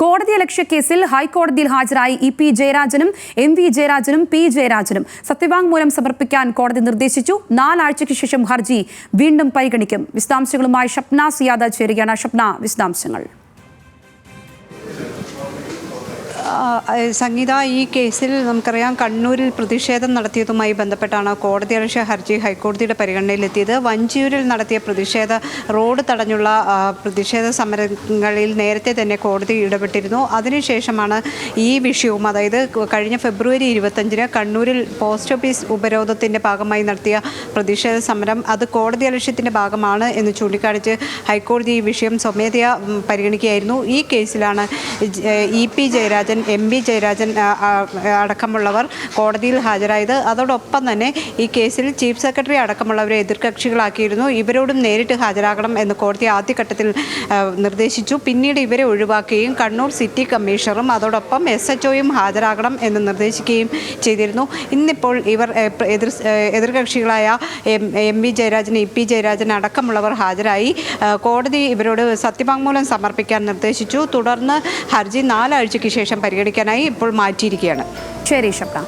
കോടതിയലക്ഷ്യ കേസിൽ ഹൈക്കോടതിയിൽ ഹാജരായി ഇ.പി. ജയരാജനും എം.വി. ജയരാജനും പി. ജയരാജനും സത്യവാങ്മൂലം സമർപ്പിക്കാൻ കോടതി നിർദ്ദേശിച്ചു. 4 ആഴ്ചയ്ക്ക് ശേഷം ഹർജി വീണ്ടും പരിഗണിക്കും. വിശദാംശങ്ങളുമായി ഷപ്ന സിയാദ ചേരുകയാണ്. ഷപ്ന, വിശദാംശങ്ങൾ. സംഗീത, ഈ കേസിൽ നമുക്കറിയാം കണ്ണൂരിൽ പ്രതിഷേധം നടത്തിയതുമായി ബന്ധപ്പെട്ടാണ് കോടതിയലക്ഷ്യ ഹർജി ഹൈക്കോടതിയുടെ പരിഗണനയിലെത്തിയത്. വഞ്ചിയൂരിൽ നടത്തിയ റോഡ് തടഞ്ഞുള്ള പ്രതിഷേധ സമരങ്ങളിൽ നേരത്തെ തന്നെ കോടതി ഇടപെട്ടിരുന്നു. അതിനുശേഷമാണ് ഈ വിഷയവും, അതായത് കഴിഞ്ഞ ഫെബ്രുവരി 25-ന് കണ്ണൂരിൽ പോസ്റ്റ് ഓഫീസ് ഉപരോധത്തിൻ്റെ ഭാഗമായി നടത്തിയ പ്രതിഷേധ സമരം അത് കോടതിയലക്ഷ്യത്തിൻ്റെ ഭാഗമാണ് എന്ന് ചൂണ്ടിക്കാണിച്ച് ഹൈക്കോടതി ഈ വിഷയം സ്വമേധയാ പരിഗണിക്കുകയായിരുന്നു. ഈ കേസിലാണ് ഇ.പി. ജയരാജൻ, എം.വി. ജയരാജൻ അടക്കമുള്ളവർ കോടതിയിൽ ഹാജരായത്. അതോടൊപ്പം തന്നെ ഈ കേസിൽ ചീഫ് സെക്രട്ടറി അടക്കമുള്ളവരെ എതിർകക്ഷികളാക്കിയിരുന്നു. ഇവരോടും നേരിട്ട് ഹാജരാകണം എന്ന് കോടതി ആദ്യഘട്ടത്തിൽ നിർദ്ദേശിച്ചു. പിന്നീട് ഇവരെ ഒഴിവാക്കുകയും കണ്ണൂർ സിറ്റി കമ്മീഷണറും അതോടൊപ്പം SHOയും ഹാജരാകണം എന്ന് നിർദ്ദേശിക്കുകയും ചെയ്തിരുന്നു. ഇന്നിപ്പോൾ ഇവർ എതിർകക്ഷികളായ എം.വി. ജയരാജൻ, ഇ.പി. ജയരാജൻ അടക്കമുള്ളവർ ഹാജരായി. കോടതി ഇവരോട് സത്യവാങ്മൂലം സമർപ്പിക്കാൻ നിർദ്ദേശിച്ചു. തുടർന്ന് ഹർജി 4 ആഴ്ചയ്ക്ക് ശേഷം പരിഗണിക്കാനായി ഇപ്പോൾ മാറ്റിയിരിക്കുകയാണ്. ശരി ഷപ്ന.